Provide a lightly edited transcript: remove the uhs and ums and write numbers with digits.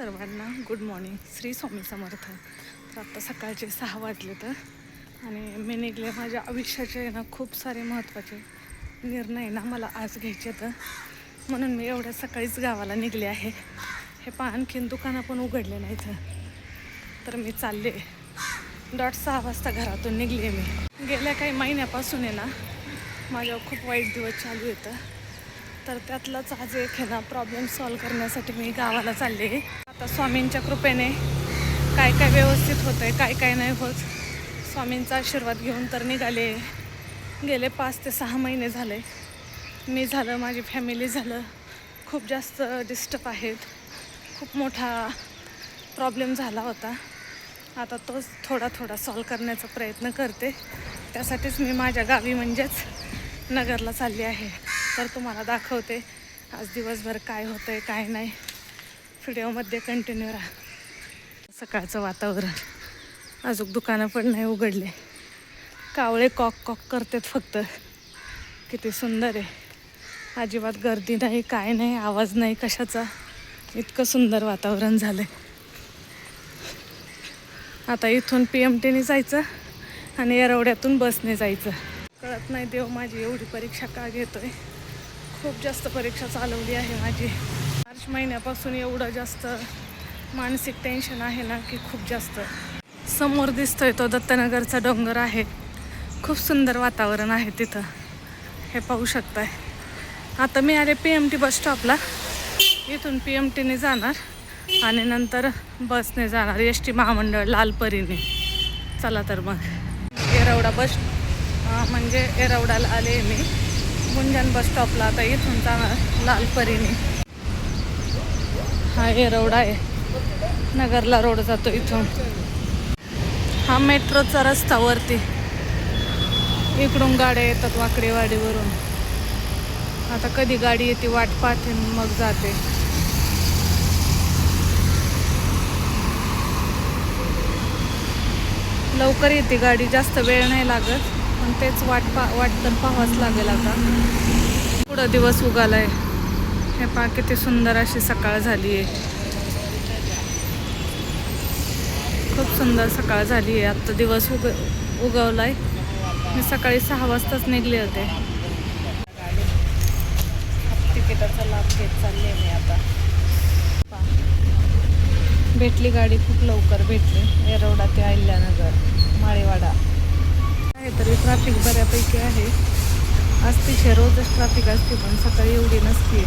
सर्वांना good morning. Shri Swami Samarth. तर आत्ता सकाळचे 6 वाजले आणि मी निघले माझ्या आयुष्याचे ना खूप सारे महत्त्वाचे निर्णय ना मला आज घ्यायचे तर म्हणून मी एवढ्या सकाळीच गावाला निघले आहे. हे आणखीन दुकानं पण उघडले नाहीत. तर मी चालले 6:30 वाजता घरातून निघले. मी गेल्या काही महिन्यापासून आहे ना माझ्यावर खूप वाईट दिवस चालू येतं. तर त्यातलाच आज एक आहे ना प्रॉब्लेम सॉल्व करण्यासाठी मी गावाला चालले. आता स्वामींच्या कृपेने काय काय व्यवस्थित होतं आहे, काय काय नाही होत, स्वामींचा आशीर्वाद घेऊन तर निघाले. गेले 5 ते 6 महिने झाले. मी झालं, माझी फॅमिली झालं, खूप जास्त डिस्टर्ब आहेत. खूप मोठा प्रॉब्लेम झाला होता. आता तोच थोडा सॉल्व करण्याचा प्रयत्न करते. त्यासाठीच मी माझ्या गावी म्हणजेच नगरला चालली आहे. तर तुम्हाला दाखवते आज दिवसभर काय होतं आहे काय नाही. व्हिडिओमध्ये कंटिन्यू राहा. सकाळचं वातावरण, अजून दुकानं पण नाही उघडले. कावळे कॉक कॉक करतात फक्त. किती सुंदर आहे. अजिबात गर्दी नाही, काय नाही, आवाज नाही कशाचा. इतकं सुंदर वातावरण झालं. आता इथून PMTने जायचं आणि येरवड्यातून बसने जायचं. कळत नाही देव माझी एवढी परीक्षा का घेतोय. खूप जास्त परीक्षा चालवली आहे माझी. मार्च महिन्यापासून एवढं जास्त मानसिक टेन्शन आहे ना की खूप जास्त. समोर दिसतोय तो दत्तनगरचा डोंगर आहे. खूप सुंदर वातावरण आहे तिथं, हे पाहू शकताय. आता मी आले PMT बस स्टॉपला. इथून PMTने जाणार आणि नंतर बसने जाणार ST महामंडळ लालपरीने. चला तर मग येरवडा बस म्हणजे येरवड्याला आले मी गुंजन बस स्टॉपला. आता इथून जाणार लालपरीने. हा येरवडा आहे, नगरला रोड जातो इथून. हा मेट्रोचा रस्ता वरती. इकडून गाड्या येतात वाकडेवाडीवरून. आता कधी गाडी येते वाट पाहते मग जाते. लवकर येते गाडी, जास्त वेळ नाही लागत. पण तेच वाट तर पाहावंच लागेल. आता पुढं दिवस उगालाय. हे पहा किती सुंदर अशी सकाळ झाली आहे. खूप सुंदर सकाळ झाली आहे. आत्ता दिवस उगवलाय. मी सकाळी 6 वाजताच निघले होते. तिकिटाचा लाभ घेत चालले मी आता. भेटली गाडी, खूप लवकर भेटली. येरवडा ते अहिल्यानगर माळेवाडा आहे. तरी ट्रॅफिक बऱ्यापैकी आहे. असते रोजच ट्रॅफिक असते, पण सकाळी एवढी नसते.